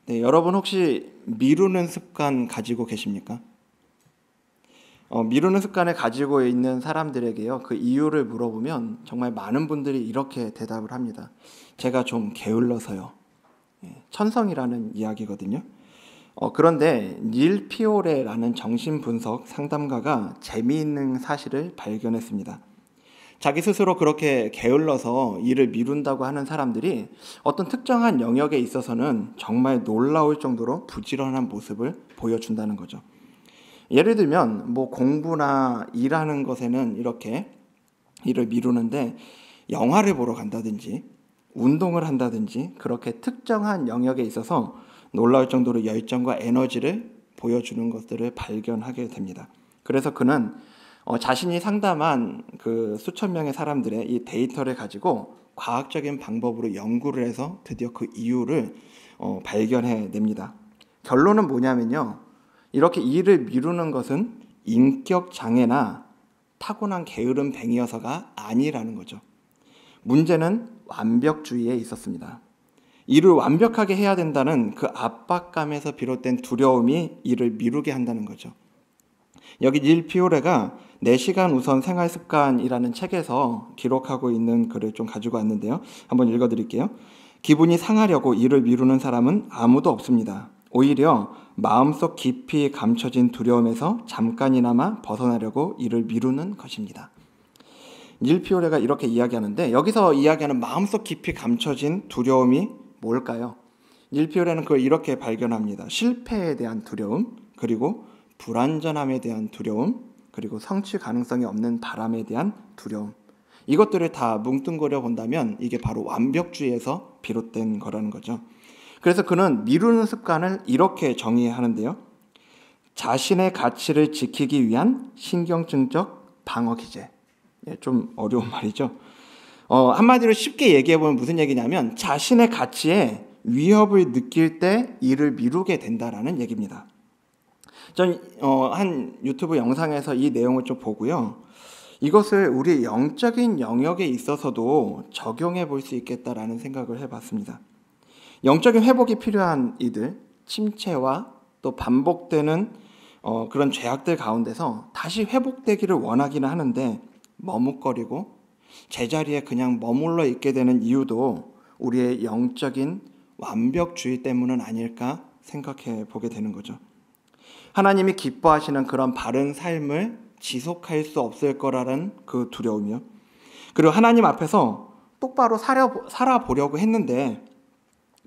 네, 여러분 혹시 미루는 습관 가지고 계십니까? 미루는 습관을 가지고 있는 사람들에게요, 그 이유를 물어보면 정말 많은 분들이 이렇게 대답을 합니다. 제가 좀 게을러서요. 천성이라는 이야기거든요. 그런데 닐 피오레라는 정신분석 상담가가 재미있는 사실을 발견했습니다. 자기 스스로 그렇게 게을러서 일을 미룬다고 하는 사람들이 어떤 특정한 영역에 있어서는 정말 놀라울 정도로 부지런한 모습을 보여준다는 거죠. 예를 들면 뭐 공부나 일하는 것에는 이렇게 일을 미루는데, 영화를 보러 간다든지 운동을 한다든지 그렇게 특정한 영역에 있어서 놀라울 정도로 열정과 에너지를 보여주는 것들을 발견하게 됩니다. 그래서 그는 자신이 상담한 그 수천 명의 사람들의 이 데이터를 가지고 과학적인 방법으로 연구를 해서 드디어 그 이유를 발견해냅니다. 결론은 뭐냐면요, 이렇게 일을 미루는 것은 인격 장애나 타고난 게으름뱅이여서가 아니라는 거죠. 문제는 완벽주의에 있었습니다. 일을 완벽하게 해야 된다는 그 압박감에서 비롯된 두려움이 일을 미루게 한다는 거죠. 여기 닐 피오레가 4시간 우선 생활습관이라는 책에서 기록하고 있는 글을 좀 가지고 왔는데요. 한번 읽어드릴게요. 기분이 상하려고 일을 미루는 사람은 아무도 없습니다. 오히려 마음속 깊이 감춰진 두려움에서 잠깐이나마 벗어나려고 일을 미루는 것입니다. 닐 피오레가 이렇게 이야기하는데, 여기서 이야기하는 마음속 깊이 감춰진 두려움이 뭘까요? 닐 피오레는 그걸 이렇게 발견합니다. 실패에 대한 두려움, 그리고 불완전함에 대한 두려움, 그리고 성취 가능성이 없는 바람에 대한 두려움. 이것들을 다 뭉뚱그려 본다면 이게 바로 완벽주의에서 비롯된 거라는 거죠. 그래서 그는 미루는 습관을 이렇게 정의하는데요. 자신의 가치를 지키기 위한 신경증적 방어 기제. 좀 어려운 말이죠. 한마디로 쉽게 얘기해보면 무슨 얘기냐면, 자신의 가치에 위협을 느낄 때 일을 미루게 된다라는 얘기입니다. 전 한 유튜브 영상에서 이 내용을 좀 보고요, 이것을 우리 영적인 영역에 있어서도 적용해 볼 수 있겠다라는 생각을 해봤습니다. 영적인 회복이 필요한 이들, 침체와 또 반복되는 그런 죄악들 가운데서 다시 회복되기를 원하기는 하는데 머뭇거리고 제자리에 그냥 머물러 있게 되는 이유도 우리의 영적인 완벽주의 때문은 아닐까 생각해 보게 되는 거죠. 하나님이 기뻐하시는 그런 바른 삶을 지속할 수 없을 거라는 그 두려움이요. 그리고 하나님 앞에서 똑바로 살아보려고 했는데,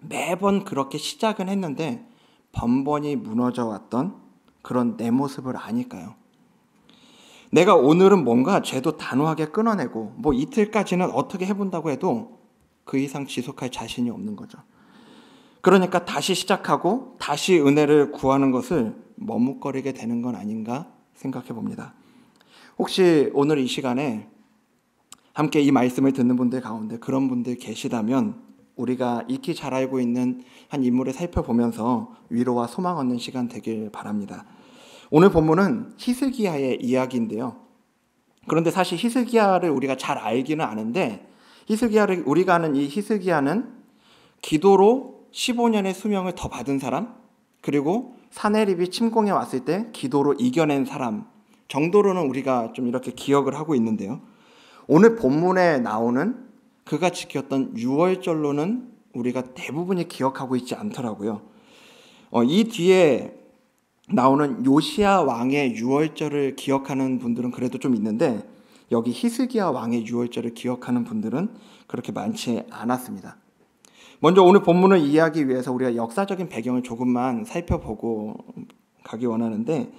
매번 그렇게 시작은 했는데 번번이 무너져 왔던 그런 내 모습을 아니까요. 내가 오늘은 뭔가 죄도 단호하게 끊어내고 뭐 이틀까지는 어떻게 해본다고 해도 그 이상 지속할 자신이 없는 거죠. 그러니까 다시 시작하고 다시 은혜를 구하는 것을 머뭇거리게 되는 건 아닌가 생각해 봅니다. 혹시 오늘 이 시간에 함께 이 말씀을 듣는 분들 가운데 그런 분들 계시다면, 우리가 익히 잘 알고 있는 한 인물을 살펴보면서 위로와 소망 얻는 시간 되길 바랍니다. 오늘 본문은 히스기야의 이야기인데요. 그런데 사실 히스기야를 우리가 잘 알기는 아는데, 우리가 아는 이 히스기야는 기도로 15년의 수명을 더 받은 사람, 그리고 사내립이 침공해 왔을 때 기도로 이겨낸 사람 정도로는 우리가 좀 이렇게 기억을 하고 있는데요. 오늘 본문에 나오는 그가 지켰던 유월절로는 우리가 대부분이 기억하고 있지 않더라고요. 이 뒤에 나오는 요시야 왕의 유월절을 기억하는 분들은 그래도 좀 있는데, 여기 히스기야 왕의 유월절을 기억하는 분들은 그렇게 많지 않았습니다. 먼저 오늘 본문을 이해하기 위해서 우리가 역사적인 배경을 조금만 살펴보고 가기 원하는데,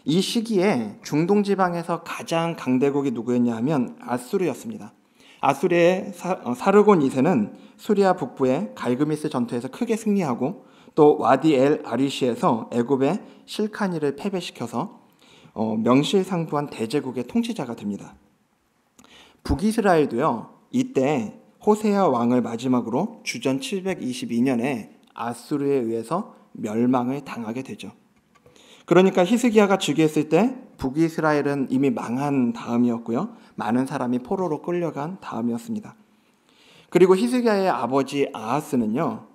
이 시기에 중동 지방에서 가장 강대국이 누구였냐 하면 아수르였습니다. 아수르의 사르곤 2세는 수리아 북부의 갈그미스 전투에서 크게 승리하고, 또 와디 엘 아리시에서 애굽의 실카니를 패배시켜서 명실상부한 대제국의 통치자가 됩니다. 북이스라엘도요, 이때 호세아 왕을 마지막으로 주전 722년에 아수르에 의해서 멸망을 당하게 되죠. 그러니까 히스기야가 즉위했을 때 북이스라엘은 이미 망한 다음이었고요, 많은 사람이 포로로 끌려간 다음이었습니다. 그리고 히스기야의 아버지 아하스는요,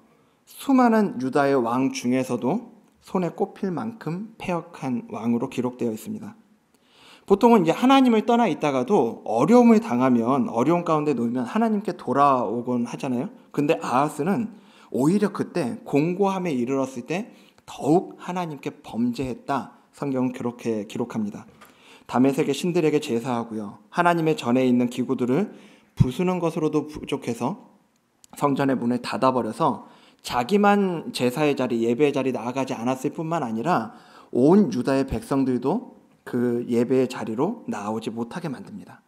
수많은 유다의 왕 중에서도 손에 꼽힐 만큼 패역한 왕으로 기록되어 있습니다. 보통은 이제 하나님을 떠나 있다가도 어려움을 당하면, 어려움 가운데 놓이면 하나님께 돌아오곤 하잖아요. 근데 아하스는 오히려 그때 공고함에 이르렀을 때 더욱 하나님께 범죄했다. 성경은 그렇게 기록합니다. 다메섹의 신들에게 제사하고요, 하나님의 전에 있는 기구들을 부수는 것으로도 부족해서 성전의 문을 닫아버려서 자기만 제사의 자리, 예배의 자리 나아가지 않았을 뿐만 아니라 온 유다의 백성들도 그 예배의 자리로 나오지 못하게 만듭니다.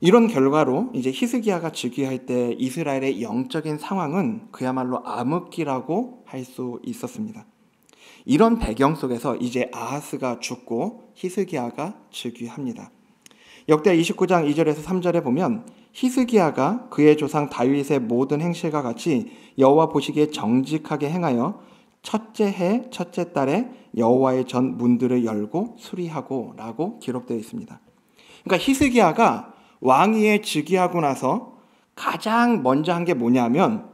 이런 결과로 이제 히스기야가 즉위할 때 이스라엘의 영적인 상황은 그야말로 암흑기라고 할 수 있었습니다. 이런 배경 속에서 이제 아하스가 죽고 히스기야가 즉위합니다. 역대 29장 2절에서 3절에 보면 히스기야가 그의 조상 다윗의 모든 행실과 같이 여호와 보시기에 정직하게 행하여 첫째 해 첫째 달에 여호와의 전 문들을 열고 수리하고 라고 기록되어 있습니다. 그러니까 히스기야가 왕위에 즉위하고 나서 가장 먼저 한 게 뭐냐면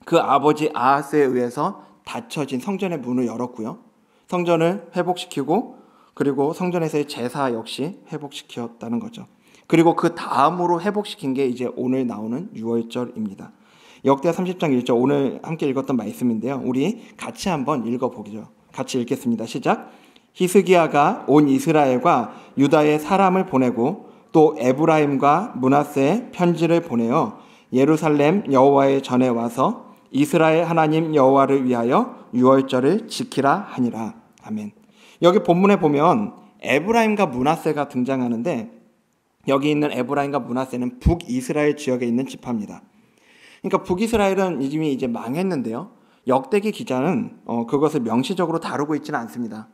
그 아버지 아하스에 의해서 닫혀진 성전의 문을 열었고요, 성전을 회복시키고 그리고 성전에서의 제사 역시 회복시켰다는 거죠. 그리고 그 다음으로 회복시킨 게 이제 오늘 나오는 유월절입니다. 역대 30장 1절, 오늘 함께 읽었던 말씀인데요. 우리 같이 한번 읽어보죠. 같이 읽겠습니다. 시작. 히스기야가 온 이스라엘과 유다의 사람을 보내고 또 에브라임과 므낫세에 편지를 보내어 예루살렘 여호와의 전에 와서 이스라엘 하나님 여호와를 위하여 유월절을 지키라 하니라. 아멘. 여기 본문에 보면 에브라임과 므낫세가 등장하는데, 여기 있는 에브라임과 므낫세는 북이스라엘 지역에 있는 지파입니다. 그러니까 북이스라엘은 이미 이제 망했는데요, 역대기 기자는 그것을 명시적으로 다루고 있지는 않습니다.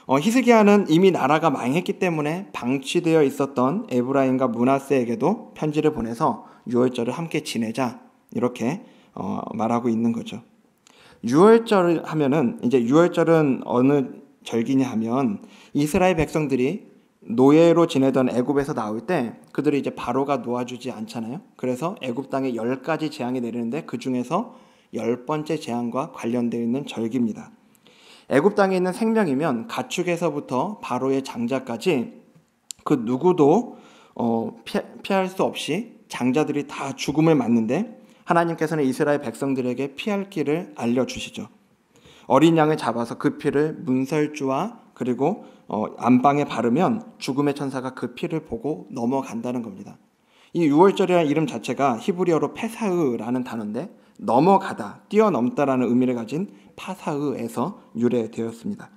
히스기야는 이미 나라가 망했기 때문에 방치되어 있었던 에브라임과 므낫세에게도 편지를 보내서 유월절을 함께 지내자, 이렇게 말하고 있는 거죠. 유월절 하면은, 이제 유월절은 어느 절기냐 하면 이스라엘 백성들이 노예로 지내던 애굽에서 나올 때 그들이 이제 바로가 놓아주지 않잖아요. 그래서 애굽 땅에 10가지 재앙이 내리는데 그 중에서 10번째 재앙과 관련되어 있는 절기입니다. 애굽 땅에 있는 생명이면 가축에서부터 바로의 장자까지 그 누구도 피할 수 없이 장자들이 다 죽음을 맞는데, 하나님께서는 이스라엘 백성들에게 피할 길을 알려주시죠. 어린 양을 잡아서 그 피를 문설주와 그리고 안방에 바르면 죽음의 천사가 그 피를 보고 넘어간다는 겁니다. 이 유월절이라는 이름 자체가 히브리어로 페사흐라는 단어인데, 넘어가다, 뛰어넘다라는 의미를 가진 파사흐에서 유래되었습니다.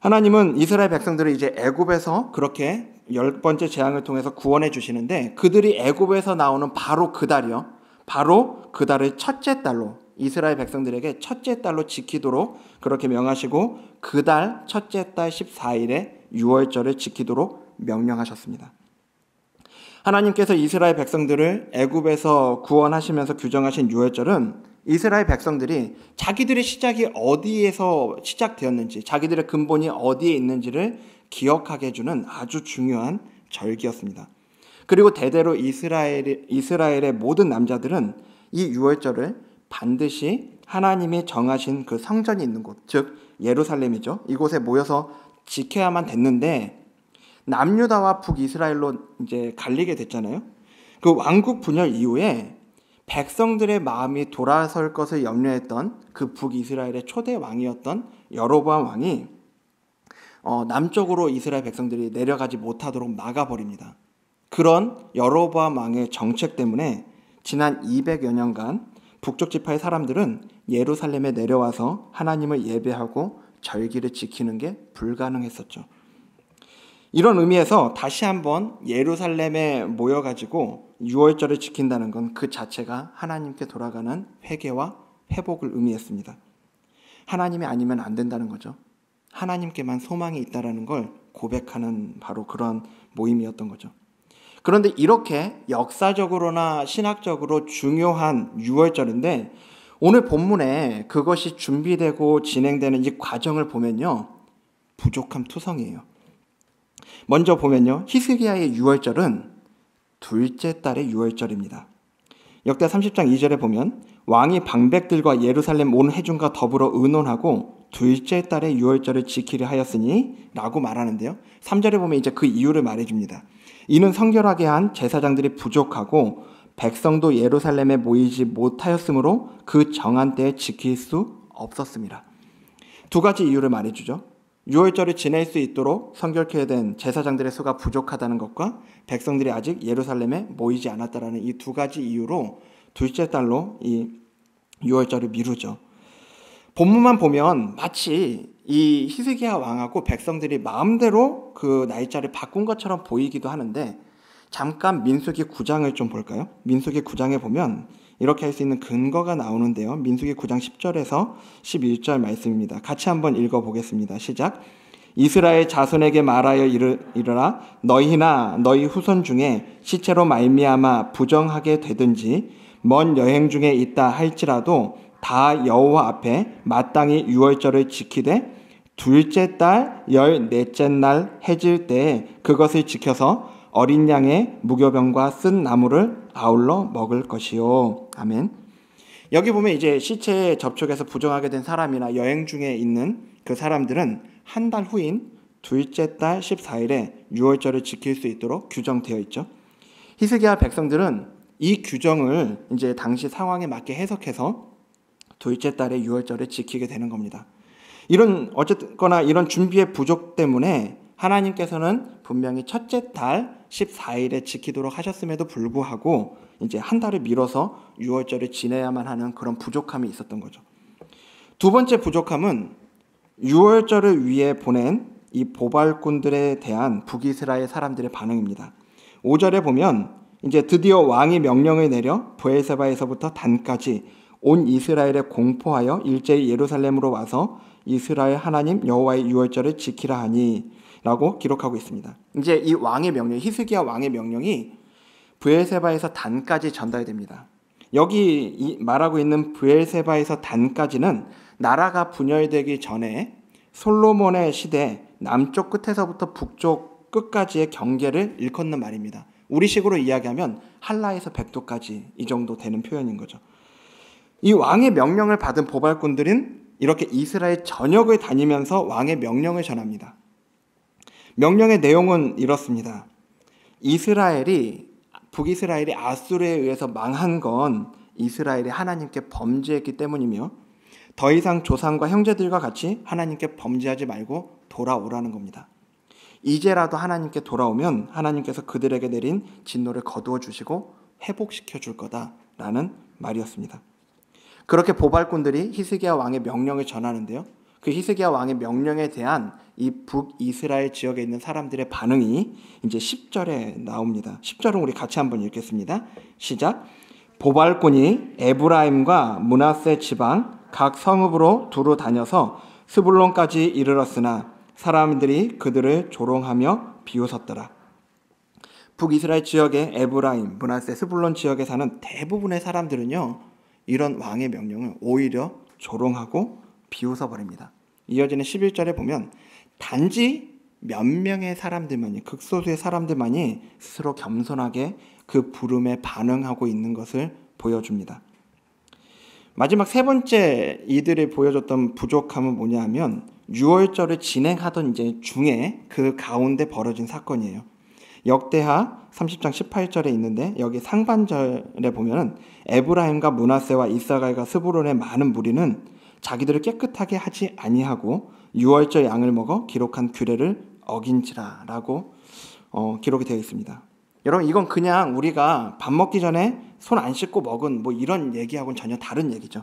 하나님은 이스라엘 백성들을 이제 애굽에서 그렇게 10번째 재앙을 통해서 구원해 주시는데, 그들이 애굽에서 나오는 바로 그 달이요, 바로 그 달을 첫째 달로, 이스라엘 백성들에게 첫째 달로 지키도록 그렇게 명하시고 그 달 첫째 달 14일에 유월절을 지키도록 명령하셨습니다. 하나님께서 이스라엘 백성들을 애굽에서 구원하시면서 규정하신 유월절은 이스라엘 백성들이 자기들의 시작이 어디에서 시작되었는지, 자기들의 근본이 어디에 있는지를 기억하게 해주는 아주 중요한 절기였습니다. 그리고 대대로 이스라엘의 모든 남자들은 이 유월절을 반드시 하나님이 정하신 그 성전이 있는 곳, 즉 예루살렘이죠, 이곳에 모여서 지켜야만 됐는데, 남유다와 북이스라엘로 이제 갈리게 됐잖아요. 그 왕국 분열 이후에 백성들의 마음이 돌아설 것을 염려했던 그 북이스라엘의 초대 왕이었던 여로보암 왕이 남쪽으로 이스라엘 백성들이 내려가지 못하도록 막아버립니다. 그런 여로보암 왕의 정책 때문에 지난 200여 년간 북쪽 지파의 사람들은 예루살렘에 내려와서 하나님을 예배하고 절기를 지키는 게 불가능했었죠. 이런 의미에서 다시 한번 예루살렘에 모여가지고 유월절을 지킨다는 건 그 자체가 하나님께 돌아가는 회개와 회복을 의미했습니다. 하나님이 아니면 안 된다는 거죠. 하나님께만 소망이 있다는 걸 고백하는 바로 그런 모임이었던 거죠. 그런데 이렇게 역사적으로나 신학적으로 중요한 유월절인데, 오늘 본문에 그것이 준비되고 진행되는 이 과정을 보면요, 부족함 투성이에요. 먼저 보면요, 히스기야의 유월절은 둘째 달의 유월절입니다. 역대 30장 2절에 보면 왕이 방백들과 예루살렘 온 회중과 더불어 의논하고 둘째 달에 유월절을 지키려 하였으니 라고 말하는데요. 3절에 보면 이제 그 이유를 말해줍니다. 이는 성결하게 한 제사장들이 부족하고 백성도 예루살렘에 모이지 못하였으므로 그 정한 때에 지킬 수 없었습니다. 두 가지 이유를 말해주죠. 유월절을 지낼 수 있도록 성결케 된 제사장들의 수가 부족하다는 것과 백성들이 아직 예루살렘에 모이지 않았다라는 이 두 가지 이유로 둘째 달로 이 유월절을 미루죠. 본문만 보면 마치 이 히스기야 왕하고 백성들이 마음대로 그 날짜를 바꾼 것처럼 보이기도 하는데, 잠깐 민수기 9장을 좀 볼까요? 민수기 9장에 보면 이렇게 할 수 있는 근거가 나오는데요. 민수기 9장 10절에서 11절 말씀입니다. 같이 한번 읽어보겠습니다. 시작. 이스라엘 자손에게 말하여 이르라. 너희나 너희 후손 중에 시체로 말미암아 부정하게 되든지 먼 여행 중에 있다 할지라도 다 여호와 앞에 마땅히 유월절을 지키되 둘째 달 14째 날 해질 때에 그것을 지켜서 어린 양의 무교병과 쓴 나무를 아울러 먹을 것이요. 아멘. 여기 보면 이제 시체에 접촉해서 부정하게 된 사람이나 여행 중에 있는 그 사람들은 한 달 후인 둘째 달 14일에 유월절을 지킬 수 있도록 규정되어 있죠. 히스기야 백성들은 이 규정을 이제 당시 상황에 맞게 해석해서 둘째 달에 유월절을 지키게 되는 겁니다. 어쨌거나 이런 준비의 부족 때문에 하나님께서는 분명히 첫째 달 14일에 지키도록 하셨음에도 불구하고 이제 한 달을 미뤄서 유월절을 지내야만 하는 그런 부족함이 있었던 거죠. 두 번째 부족함은 유월절을 위해 보낸 이 보발꾼들에 대한 북이스라엘 사람들의 반응입니다. 5절에 보면 이제 드디어 왕이 명령을 내려 브엘세바에서부터 단까지 온 이스라엘에 공포하여 일제히 예루살렘으로 와서 이스라엘 하나님 여호와의 유월절을 지키라 하니 라고 기록하고 있습니다. 이제 이 왕의 명령, 히스기야 왕의 명령이 브엘세바에서 단까지 전달됩니다. 여기 말하고 있는 브엘세바에서 단까지는 나라가 분열되기 전에 솔로몬의 시대 남쪽 끝에서부터 북쪽 끝까지의 경계를 일컫는 말입니다. 우리식으로 이야기하면 한라에서 백도까지 이 정도 되는 표현인 거죠. 이 왕의 명령을 받은 보발꾼들은 이렇게 이스라엘 전역을 다니면서 왕의 명령을 전합니다. 명령의 내용은 이렇습니다. 북이스라엘이 아수르에 의해서 망한 건 이스라엘이 하나님께 범죄했기 때문이며 더 이상 조상과 형제들과 같이 하나님께 범죄하지 말고 돌아오라는 겁니다. 이제라도 하나님께 돌아오면 하나님께서 그들에게 내린 진노를 거두어 주시고 회복시켜 줄 거다라는 말이었습니다. 그렇게 보발꾼들이 히스기야 왕의 명령을 전하는데요. 그 히스기야 왕의 명령에 대한 이 북이스라엘 지역에 있는 사람들의 반응이 이제 10절에 나옵니다. 10절은 우리 같이 한번 읽겠습니다. 시작. 보발꾼이 에브라임과 므낫세 지방 각 성읍으로 두루 다녀서 스불론까지 이르렀으나 사람들이 그들을 조롱하며 비웃었더라. 북이스라엘 지역의 에브라임, 므낫세, 스불론 지역에 사는 대부분의 사람들은요, 이런 왕의 명령을 오히려 조롱하고 비웃어버립니다. 이어지는 11절에 보면 단지 몇 명의 사람들만이, 극소수의 사람들만이 스스로 겸손하게 그 부름에 반응하고 있는 것을 보여줍니다. 마지막 세 번째 이들이 보여줬던 부족함은 뭐냐 하면 유월절을 진행하던 이제 중에 그 가운데 벌어진 사건이에요. 역대하 30장 18절에 있는데 여기 상반절에 보면은 에브라임과 므낫세와 이사갈과 스불론의 많은 무리는 자기들을 깨끗하게 하지 아니하고 유월절 양을 먹어 기록한 규례를 어긴지라라고 기록이 되어 있습니다. 여러분, 이건 그냥 우리가 밥 먹기 전에 손 안 씻고 먹은 뭐 이런 얘기하고는 전혀 다른 얘기죠.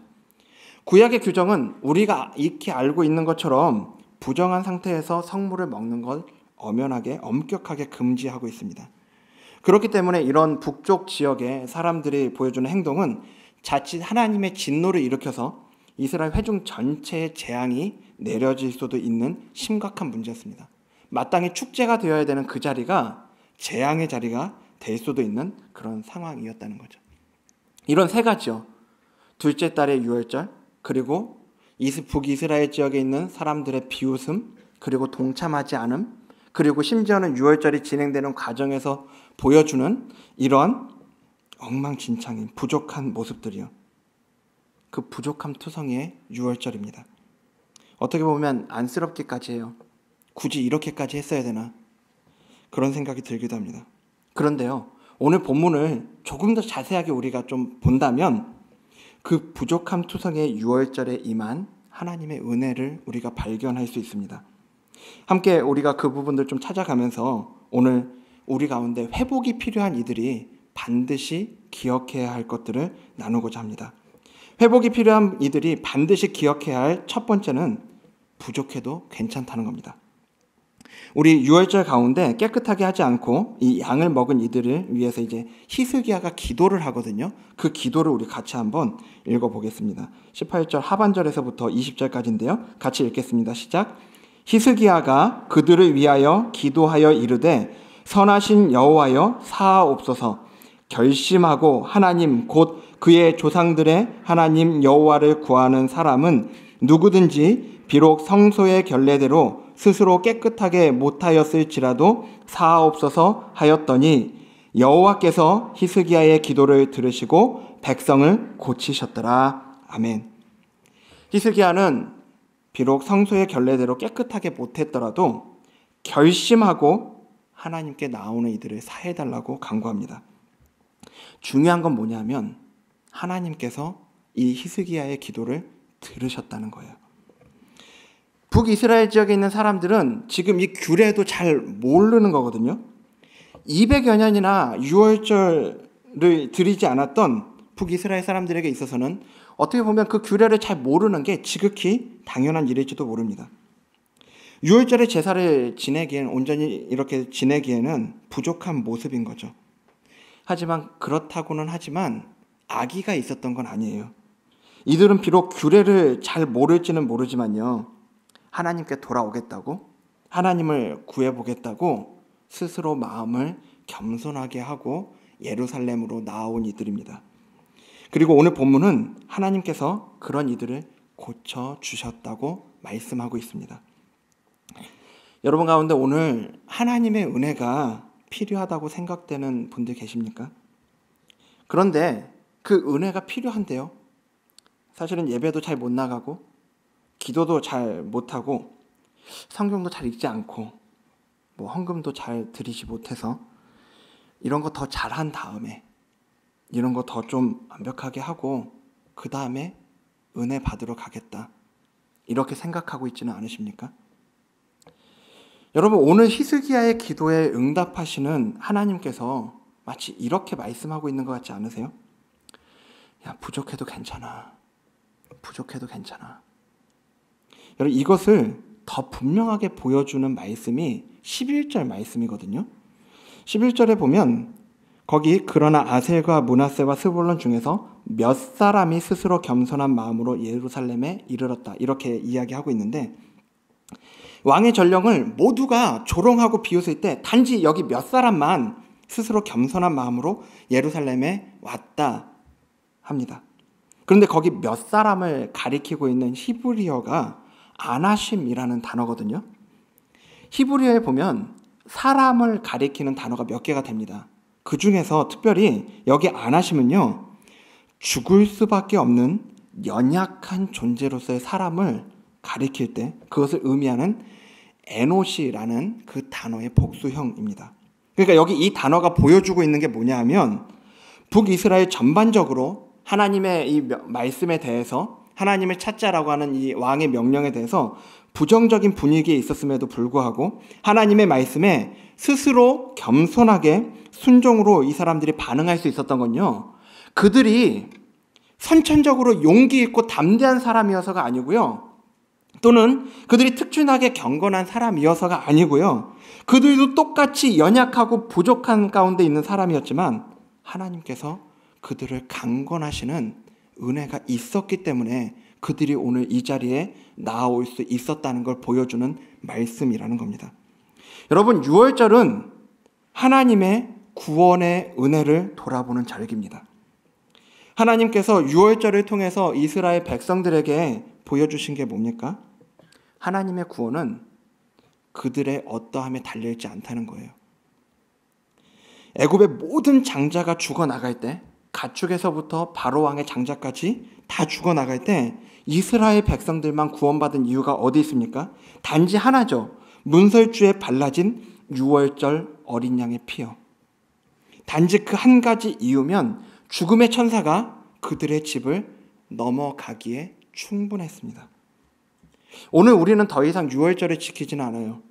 구약의 규정은 우리가 익히 알고 있는 것처럼 부정한 상태에서 성물을 먹는 걸 엄연하게 엄격하게 금지하고 있습니다. 그렇기 때문에 이런 북쪽 지역의 사람들이 보여주는 행동은 자칫 하나님의 진노를 일으켜서 이스라엘 회중 전체의 재앙이 내려질 수도 있는 심각한 문제였습니다. 마땅히 축제가 되어야 되는 그 자리가 재앙의 자리가 될 수도 있는 그런 상황이었다는 거죠. 이런 세 가지요. 둘째 달의 유월절, 그리고 북이스라엘 지역에 있는 사람들의 비웃음, 그리고 동참하지 않음, 그리고 심지어는 유월절이 진행되는 과정에서 보여주는 이런 엉망진창인 부족한 모습들이요. 그 부족함 투성이의 유월절입니다. 어떻게 보면 안쓰럽기까지 해요. 굳이 이렇게까지 했어야 되나? 그런 생각이 들기도 합니다. 그런데요, 오늘 본문을 조금 더 자세하게 우리가 좀 본다면 그 부족함 투성의 유월절에 임한 하나님의 은혜를 우리가 발견할 수 있습니다. 함께 우리가 그 부분들 좀 찾아가면서 오늘 우리 가운데 회복이 필요한 이들이 반드시 기억해야 할 것들을 나누고자 합니다. 회복이 필요한 이들이 반드시 기억해야 할 첫 번째는 부족해도 괜찮다는 겁니다. 우리 유월절 가운데 깨끗하게 하지 않고 이 양을 먹은 이들을 위해서 이제 히스기야가 기도를 하거든요. 그 기도를 우리 같이 한번 읽어보겠습니다. 18절 하반절에서부터 20절까지인데요. 같이 읽겠습니다. 시작. 히스기야가 그들을 위하여 기도하여 이르되 선하신 여호와여 사하옵소서. 결심하고 하나님 곧 그의 조상들의 하나님 여호와를 구하는 사람은 누구든지 비록 성소의 결례대로 스스로 깨끗하게 못하였을지라도 사하옵소서 하였더니 여호와께서 히스기야의 기도를 들으시고 백성을 고치셨더라. 아멘. 히스기야는 비록 성소의 결례대로 깨끗하게 못했더라도 결심하고 하나님께 나오는 이들을 사해달라고 간구합니다. 중요한 건 뭐냐면 하나님께서 이 히스기야의 기도를 들으셨다는 거예요. 북이스라엘 지역에 있는 사람들은 지금 이 규례도 잘 모르는 거거든요. 200여 년이나 유월절을 드리지 않았던 북이스라엘 사람들에게 있어서는 어떻게 보면 그 규례를 잘 모르는 게 지극히 당연한 일일지도 모릅니다. 유월절의 제사를 지내기에는 온전히 이렇게 지내기에는 부족한 모습인 거죠. 하지만 그렇다고는 하지만 악의가 있었던 건 아니에요. 이들은 비록 규례를 잘 모를지는 모르지만요, 하나님께 돌아오겠다고, 하나님을 구해보겠다고 스스로 마음을 겸손하게 하고 예루살렘으로 나아온 이들입니다. 그리고 오늘 본문은 하나님께서 그런 이들을 고쳐주셨다고 말씀하고 있습니다. 여러분 가운데 오늘 하나님의 은혜가 필요하다고 생각되는 분들 계십니까? 그런데 그 은혜가 필요한데요, 사실은 예배도 잘 못 나가고 기도도 잘 못하고 성경도 잘 읽지 않고 헌금도 잘 드리지 못해서 이런 거 더 잘한 다음에 이런 거 더 좀 완벽하게 하고 그 다음에 은혜 받으러 가겠다, 이렇게 생각하고 있지는 않으십니까? 여러분, 오늘 히스기야의 기도에 응답하시는 하나님께서 마치 이렇게 말씀하고 있는 것 같지 않으세요? 야, 부족해도 괜찮아. 부족해도 괜찮아. 여러분, 이것을 더 분명하게 보여주는 말씀이 11절 말씀이거든요. 11절에 보면 거기 그러나 아셀과 므낫세와 스불론 중에서 몇 사람이 스스로 겸손한 마음으로 예루살렘에 이르렀다, 이렇게 이야기하고 있는데, 왕의 전령을 모두가 조롱하고 비웃을 때 단지 여기 몇 사람만 스스로 겸손한 마음으로 예루살렘에 왔다 합니다. 그런데 거기 몇 사람을 가리키고 있는 히브리어가 아나심이라는 단어거든요. 히브리어에 보면 사람을 가리키는 단어가 몇 개가 됩니다. 그 중에서 특별히 여기 아나심은요, 죽을 수밖에 없는 연약한 존재로서의 사람을 가리킬 때 그것을 의미하는 에노시라는 그 단어의 복수형입니다. 그러니까 여기 이 단어가 보여주고 있는 게 뭐냐 하면 북이스라엘 전반적으로 하나님의 이 말씀에 대해서, 하나님을 찾자라고 하는 이 왕의 명령에 대해서 부정적인 분위기에 있었음에도 불구하고 하나님의 말씀에 스스로 겸손하게 순종으로 이 사람들이 반응할 수 있었던 건요, 그들이 선천적으로 용기 있고 담대한 사람이어서가 아니고요, 또는 그들이 특출나게 경건한 사람이어서가 아니고요, 그들도 똑같이 연약하고 부족한 가운데 있는 사람이었지만 하나님께서 그들을 강권하시는 은혜가 있었기 때문에 그들이 오늘 이 자리에 나올 수 있었다는 걸 보여주는 말씀이라는 겁니다. 여러분, 유월절은 하나님의 구원의 은혜를 돌아보는 절기입니다. 하나님께서 유월절을 통해서 이스라엘 백성들에게 보여주신 게 뭡니까? 하나님의 구원은 그들의 어떠함에 달려있지 않다는 거예요. 애굽의 모든 장자가 죽어나갈 때 가축에서부터 바로 왕의 장자까지 다 죽어나갈 때 이스라엘 백성들만 구원받은 이유가 어디 있습니까? 단지 하나죠. 문설주에 발라진 유월절 어린 양의 피요. 단지 그 한 가지 이유면 죽음의 천사가 그들의 집을 넘어가기에 충분했습니다. 오늘 우리는 더 이상 유월절을 지키지는 않아요.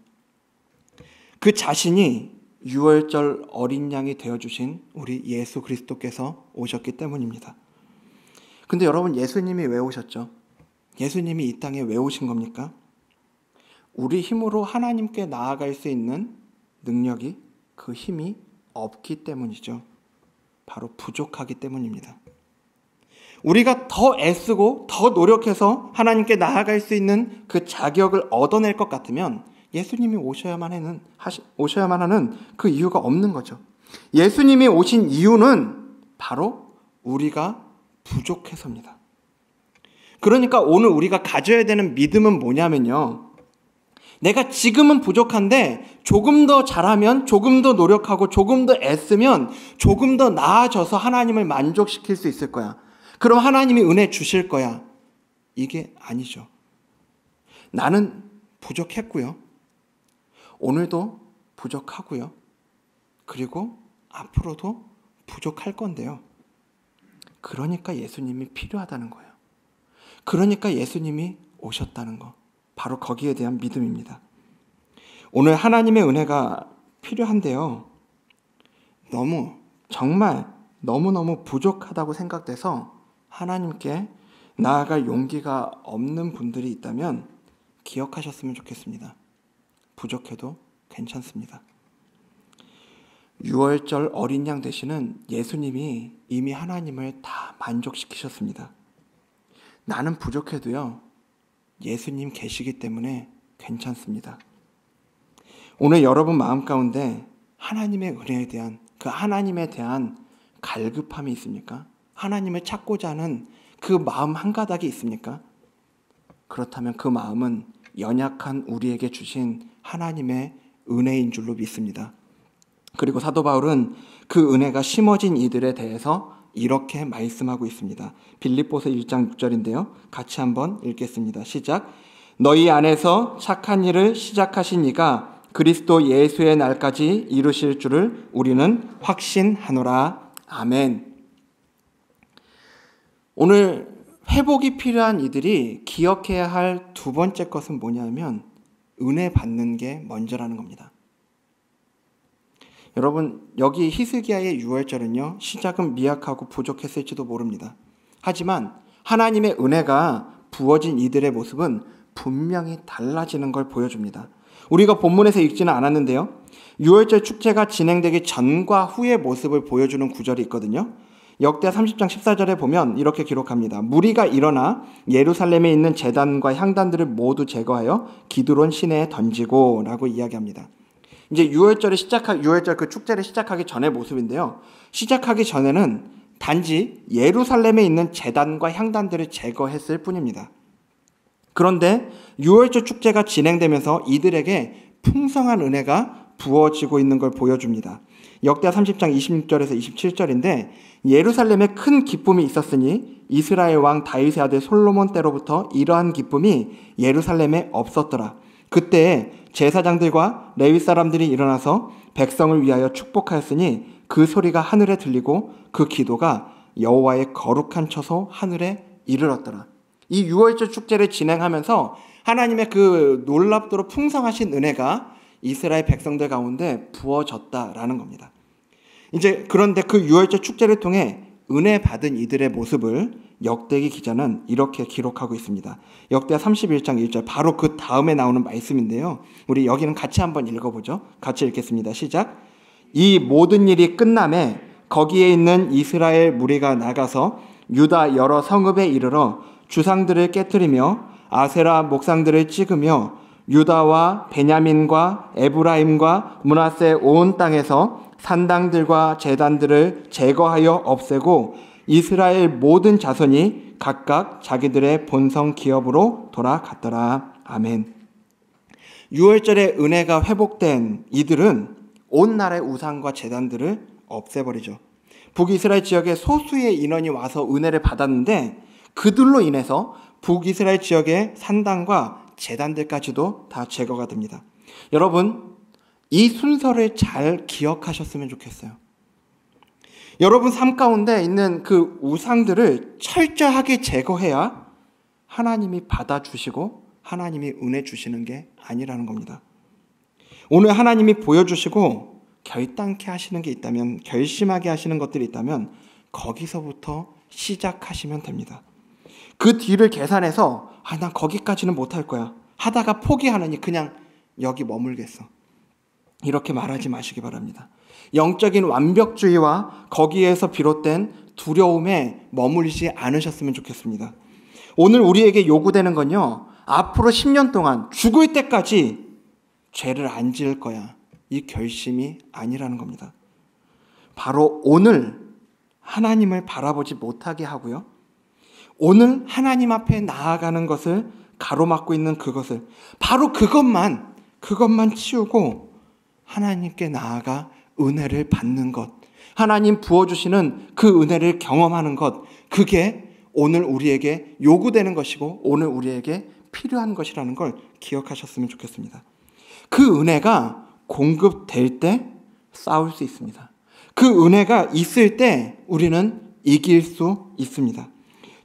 그 자신이 유월절 어린 양이 되어주신 우리 예수 그리스도께서 오셨기 때문입니다. 근데 여러분, 예수님이 왜 오셨죠? 예수님이 이 땅에 왜 오신 겁니까? 우리 힘으로 하나님께 나아갈 수 있는 능력이, 그 힘이 없기 때문이죠. 바로 부족하기 때문입니다. 우리가 더 애쓰고 더 노력해서 하나님께 나아갈 수 있는 그 자격을 얻어낼 것 같으면 예수님이 오셔야만 하는 그 이유가 없는 거죠. 예수님이 오신 이유는 바로 우리가 부족해서입니다. 그러니까 오늘 우리가 가져야 되는 믿음은 뭐냐면요, 내가 지금은 부족한데 조금 더 잘하면, 조금 더 노력하고 조금 더 애쓰면 조금 더 나아져서 하나님을 만족시킬 수 있을 거야. 그럼 하나님이 은혜 주실 거야. 이게 아니죠. 나는 부족했고요. 오늘도 부족하고요. 그리고 앞으로도 부족할 건데요. 그러니까 예수님이 필요하다는 거예요. 그러니까 예수님이 오셨다는 거. 바로 거기에 대한 믿음입니다. 오늘 하나님의 은혜가 필요한데요, 정말 너무너무 부족하다고 생각돼서 하나님께 나아갈 용기가 없는 분들이 있다면 기억하셨으면 좋겠습니다. 부족해도 괜찮습니다. 유월절 어린 양 되시는 예수님이 이미 하나님을 다 만족시키셨습니다. 나는 부족해도요, 예수님 계시기 때문에 괜찮습니다. 오늘 여러분 마음 가운데 하나님의 은혜에 대한, 그 하나님에 대한 갈급함이 있습니까? 하나님을 찾고자 하는 그 마음 한 가닥이 있습니까? 그렇다면 그 마음은 연약한 우리에게 주신 하나님의 은혜인 줄로 믿습니다. 그리고 사도 바울은 그 은혜가 심어진 이들에 대해서 이렇게 말씀하고 있습니다. 빌립보서 1장 6절인데요. 같이 한번 읽겠습니다. 시작. 너희 안에서 착한 일을 시작하신 이가 그리스도 예수의 날까지 이루실 줄을 우리는 확신하노라. 아멘. 오늘 회복이 필요한 이들이 기억해야 할 두 번째 것은 뭐냐면 은혜 받는 게 먼저라는 겁니다. 여러분, 여기 히스기야의 유월절은요, 시작은 미약하고 부족했을지도 모릅니다. 하지만 하나님의 은혜가 부어진 이들의 모습은 분명히 달라지는 걸 보여줍니다. 우리가 본문에서 읽지는 않았는데요, 유월절 축제가 진행되기 전과 후의 모습을 보여주는 구절이 있거든요. 역대하 30장 14절에 보면 이렇게 기록합니다. 무리가 일어나 예루살렘에 있는 제단과 향단들을 모두 제거하여 기드론 시내에 던지고 라고 이야기합니다. 이제 유월절 그 축제를 시작하기 전의 모습인데요, 시작하기 전에는 단지 예루살렘에 있는 제단과 향단들을 제거했을 뿐입니다. 그런데 유월절 축제가 진행되면서 이들에게 풍성한 은혜가 부어지고 있는 걸 보여줍니다. 역대하 30장 26절에서 27절인데 예루살렘에 큰 기쁨이 있었으니 이스라엘 왕 다윗의 아들 솔로몬 때로부터 이러한 기쁨이 예루살렘에 없었더라. 그때 제사장들과 레위 사람들이 일어나서 백성을 위하여 축복하였으니 그 소리가 하늘에 들리고 그 기도가 여호와의 거룩한 처소 하늘에 이르렀더라. 이 유월절 축제를 진행하면서 하나님의 그 놀랍도록 풍성하신 은혜가 이스라엘 백성들 가운데 부어졌다라는 겁니다. 이제 그런데 그 유월절 축제를 통해 은혜 받은 이들의 모습을 역대기 기자는 이렇게 기록하고 있습니다. 역대하 31장 1절, 바로 그 다음에 나오는 말씀인데요, 우리 여기는 같이 한번 읽어보죠. 같이 읽겠습니다. 시작. 이 모든 일이 끝남에 거기에 있는 이스라엘 무리가 나가서 유다 여러 성읍에 이르러 주상들을 깨뜨리며 아세라 목상들을 찍으며 유다와 베냐민과 에브라임과 므낫세 온 땅에서 산당들과 제단들을 제거하여 없애고 이스라엘 모든 자손이 각각 자기들의 본성 기업으로 돌아갔더라. 아멘. 유월절의 은혜가 회복된 이들은 온 나라의 우상과 제단들을 없애버리죠. 북이스라엘 지역에 소수의 인원이 와서 은혜를 받았는데 그들로 인해서 북이스라엘 지역의 산당과 제단들까지도 다 제거가 됩니다. 여러분, 이 순서를 잘 기억하셨으면 좋겠어요. 여러분 삶 가운데 있는 그 우상들을 철저하게 제거해야 하나님이 받아주시고 하나님이 은혜 주시는 게 아니라는 겁니다. 오늘 하나님이 보여주시고 결단케 하시는 게 있다면, 결심하게 하시는 것들이 있다면 거기서부터 시작하시면 됩니다. 그 뒤를 계산해서 난 거기까지는 못할 거야 하다가 포기하느니 그냥 여기 머물겠어, 이렇게 말하지 마시기 바랍니다. 영적인 완벽주의와 거기에서 비롯된 두려움에 머물지 않으셨으면 좋겠습니다. 오늘 우리에게 요구되는 건요, 앞으로 10년 동안 죽을 때까지 죄를 안 지을 거야, 이 결심이 아니라는 겁니다. 바로 오늘 하나님을 바라보지 못하게 하고요, 오늘 하나님 앞에 나아가는 것을 가로막고 있는 그것을, 바로 그것만 치우고 하나님께 나아가 은혜를 받는 것, 하나님 부어주시는 그 은혜를 경험하는 것, 그게 오늘 우리에게 요구되는 것이고 오늘 우리에게 필요한 것이라는 걸 기억하셨으면 좋겠습니다. 그 은혜가 공급될 때 싸울 수 있습니다. 그 은혜가 있을 때 우리는 이길 수 있습니다.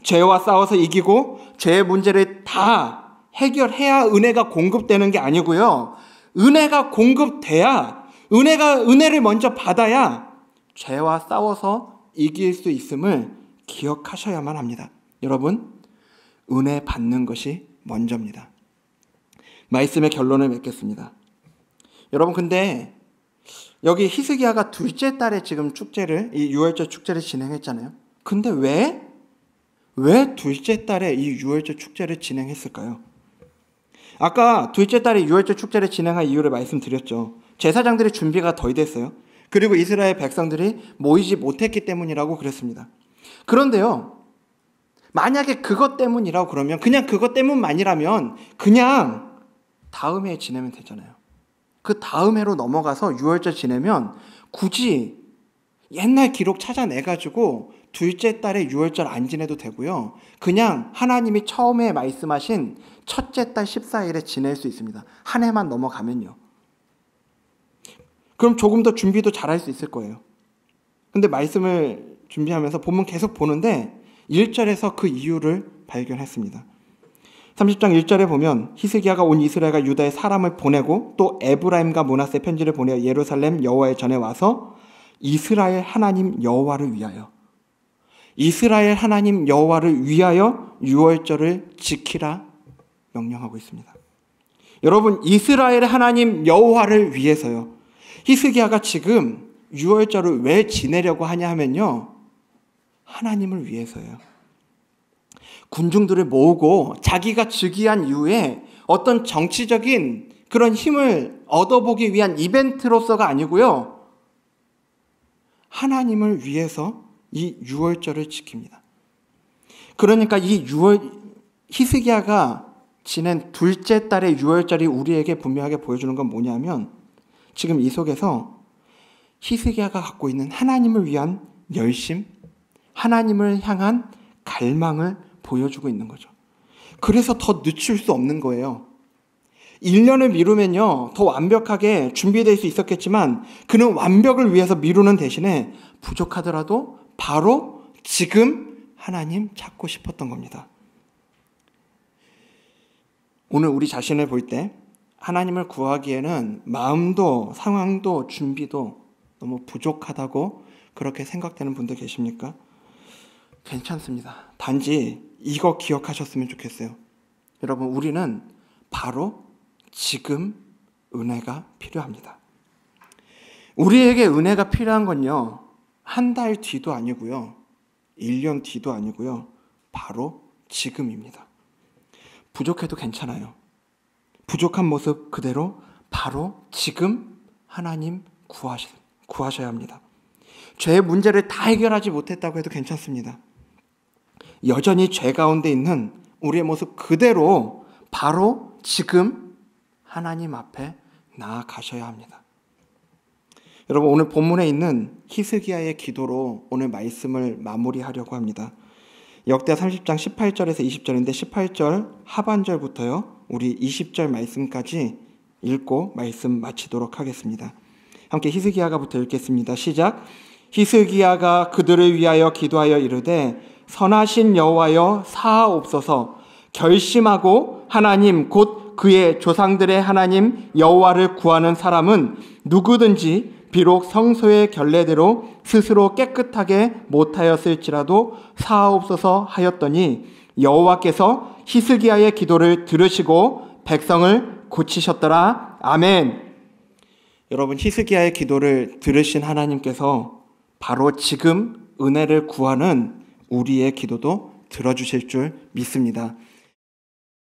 죄와 싸워서 이기고 죄의 문제를 다 해결해야 은혜가 공급되는 게 아니고요, 은혜가 공급돼야, 은혜를 먼저 받아야 죄와 싸워서 이길 수 있음을 기억하셔야만 합니다. 여러분, 은혜 받는 것이 먼저입니다. 말씀의 결론을 맺겠습니다. 여러분, 근데 여기 히스기야가 둘째 달에 지금 축제를, 이 유월절 축제를 진행했잖아요. 근데 왜 둘째 달에 이 유월절 축제를 진행했을까요? 아까 둘째 달에 유월절 축제를 진행할 이유를 말씀드렸죠. 제사장들의 준비가 덜 됐어요. 그리고 이스라엘 백성들이 모이지 못했기 때문이라고 그랬습니다. 그런데요, 만약에 그것 때문이라고 그러면, 그냥 그것 때문만이라면 그냥 다음 해에 지내면 되잖아요. 그 다음 해로 넘어가서 유월절 지내면 굳이 옛날 기록 찾아내가지고 둘째 달에 유월절 안 지내도 되고요, 그냥 하나님이 처음에 말씀하신 첫째 달 14일에 지낼 수 있습니다. 한 해만 넘어가면요. 그럼 조금 더 준비도 잘할 수 있을 거예요. 근데 말씀을 준비하면서 본문 계속 보는데 1절에서 그 이유를 발견했습니다. 30장 1절에 보면 히스기야가 온 이스라엘과 유다의 사람을 보내고 또 에브라임과 므낫세 편지를 보내어 예루살렘 여호와의 전에 와서 이스라엘 하나님 여호와를 위하여, 이스라엘 하나님 여호와를 위하여 유월절을 지키라 명령하고 있습니다. 여러분, 이스라엘 하나님 여호와를 위해서요. 히스기야가 지금 유월절을 왜 지내려고 하냐 하면요, 하나님을 위해서예요. 군중들을 모으고 자기가 즉위한 이후에 어떤 정치적인 그런 힘을 얻어보기 위한 이벤트로서가 아니고요, 하나님을 위해서 이 유월절을 지킵니다. 그러니까 이 히스기야가 지낸 둘째 달의 유월절이 우리에게 분명하게 보여주는 건 뭐냐면, 지금 이 속에서 히스기야가 갖고 있는 하나님을 위한 열심, 하나님을 향한 갈망을 보여주고 있는 거죠. 그래서 더 늦출 수 없는 거예요. 1년을 미루면요, 더 완벽하게 준비될 수 있었겠지만 그는 완벽을 위해서 미루는 대신에 부족하더라도 바로 지금 하나님 찾고 싶었던 겁니다. 오늘 우리 자신을 볼 때 하나님을 구하기에는 마음도 상황도 준비도 너무 부족하다고 그렇게 생각되는 분들 계십니까? 괜찮습니다. 단지 이거 기억하셨으면 좋겠어요. 여러분, 우리는 바로 지금 은혜가 필요합니다. 우리에게 은혜가 필요한 건요, 한 달 뒤도 아니고요, 1년 뒤도 아니고요, 바로 지금입니다. 부족해도 괜찮아요. 부족한 모습 그대로 바로 지금 하나님 구하셔야 합니다. 죄의 문제를 다 해결하지 못했다고 해도 괜찮습니다. 여전히 죄 가운데 있는 우리의 모습 그대로 바로 지금 하나님 앞에 나아가셔야 합니다. 여러분, 오늘 본문에 있는 히스기야의 기도로 오늘 말씀을 마무리하려고 합니다. 역대하 30장 18절에서 20절인데 18절 하반절부터요, 우리 20절 말씀까지 읽고 말씀 마치도록 하겠습니다. 함께 히스기야가부터 읽겠습니다. 시작. 히스기야가 그들을 위하여 기도하여 이르되 선하신 여호와여 사하옵소서. 결심하고 하나님 곧 그의 조상들의 하나님 여호와를 구하는 사람은 누구든지 비록 성소의 결례대로 스스로 깨끗하게 못하였을지라도 사하옵소서 하였더니 여호와께서 히스기야의 기도를 들으시고 백성을 고치셨더라. 아멘. 여러분, 히스기야의 기도를 들으신 하나님께서 바로 지금 은혜를 구하는 우리의 기도도 들어주실 줄 믿습니다.